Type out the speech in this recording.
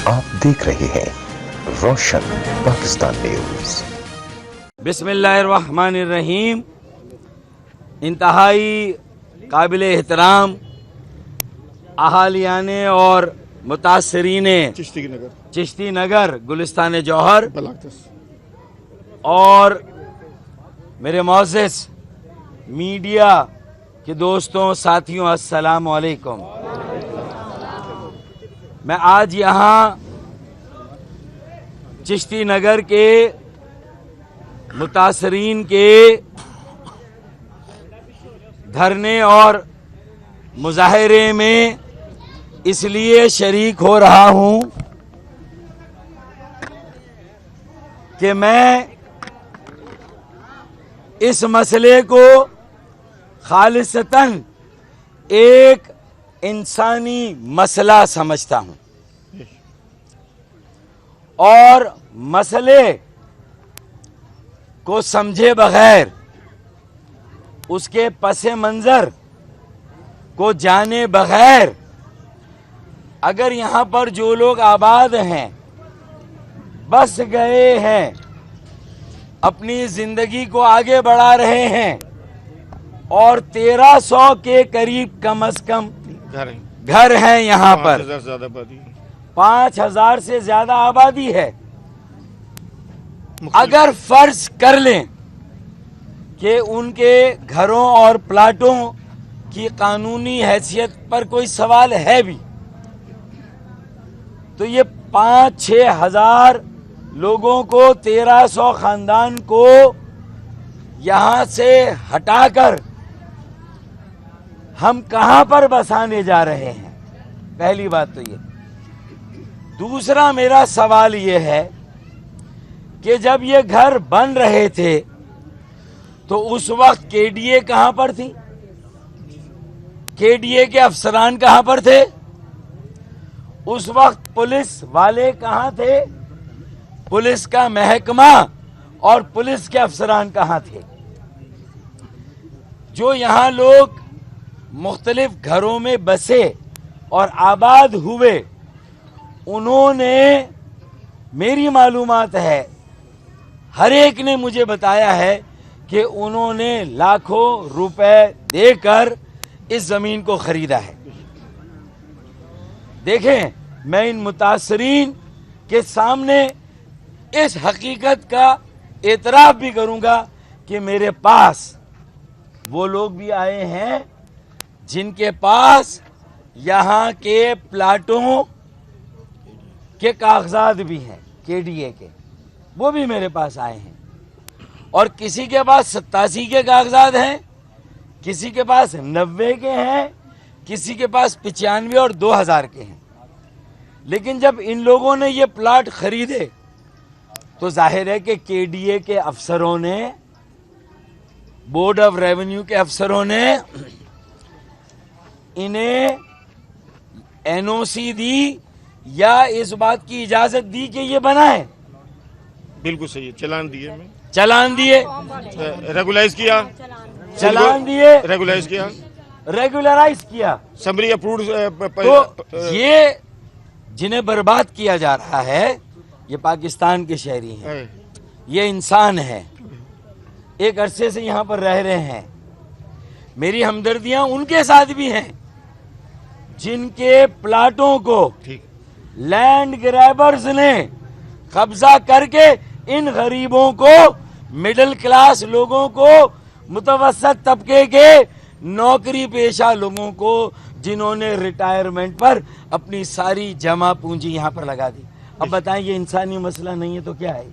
आप देख रहे हैं रोशन पाकिस्तान न्यूज। बिस्मिल्लाहिर्रहमानिर्रहीम। इंतहाई काबिल एहतराम अहालियाने और मुतासरीने चिश्ती नगर गुलिस्तान जौहर और मेरे मोअज़्ज़िज़ मीडिया के दोस्तों साथियों, अस्सलाम वालेकुम। मैं आज यहाँ चिश्ती नगर के मुतासरीन के धरने और मुजाहरे में इसलिए शरीक हो रहा हूँ कि मैं इस मसले को खालिसतन एक इंसानी मसला समझता हूँ और मसले को समझे बगैर, उसके पसे मंजर को जाने बगैर अगर यहाँ पर जो लोग आबाद हैं, बस गए हैं, अपनी जिंदगी को आगे बढ़ा रहे हैं और 1300 के करीब कम से कम घर हैं यहाँ पर, 5000 से ज्यादा आबादी है। अगर फर्ज कर लें कि उनके घरों और प्लाटों की कानूनी हैसियत पर कोई सवाल है भी, तो ये 5-6 हजार लोगों को, 1300 खानदान को यहाँ से हटाकर हम कहाँ पर बसाने जा रहे हैं? पहली बात तो ये। दूसरा मेरा सवाल ये है कि जब ये घर बन रहे थे तो उस वक्त केडीए कहाँ पर थी? केडीए के अफसरान कहाँ पर थे? उस वक्त पुलिस वाले कहाँ थे? पुलिस का महकमा और पुलिस के अफसरान कहाँ थे? जो यहाँ लोग मुख्तलिफ घरों में बसे और आबाद हुए, उन्होंने, मेरी मालूमात है, हर एक ने मुझे बताया है कि उन्होंने लाखों रुपए देकर इस जमीन को खरीदा है। देखें, मैं इन मुतासरीन के सामने इस हकीकत का एतराफ़ भी करूंगा कि मेरे पास वो लोग भी आए हैं जिनके पास यहाँ के प्लाटों के कागजात भी हैं, केडीए के, वो भी मेरे पास आए हैं। और किसी के पास 87 के कागजात हैं, किसी के पास 90 के हैं, किसी के पास 95 और 2000 के हैं। लेकिन जब इन लोगों ने ये प्लाट खरीदे तो जाहिर है कि केडीए के अफसरों ने, बोर्ड ऑफ रेवेन्यू के अफसरों ने इन्हें एनओसी दी या इस बात की इजाजत दी कि ये बनाए। बिल्कुल सही है, चलान दिए, चलान दिए, रेगुलाइज किया, चलान दिए, रेगुलराइज किया, समरी अप्रूव्ड। तो ये जिन्हें बर्बाद किया जा रहा है, ये पाकिस्तान के शहरी हैं, ये इंसान है, एक अरसे से यहाँ पर रह रहे हैं। मेरी हमदर्दियां उनके साथ भी हैं जिनके प्लाटों को लैंड ग्रैबर्स ने कब्जा करके इन गरीबों को, मिडिल क्लास लोगों को, मुतवसत तबके के नौकरी पेशा लोगों को, जिन्होंने रिटायरमेंट पर अपनी सारी जमा पूंजी यहाँ पर लगा दी। अब बताएं, ये इंसानी मसला नहीं है तो क्या है?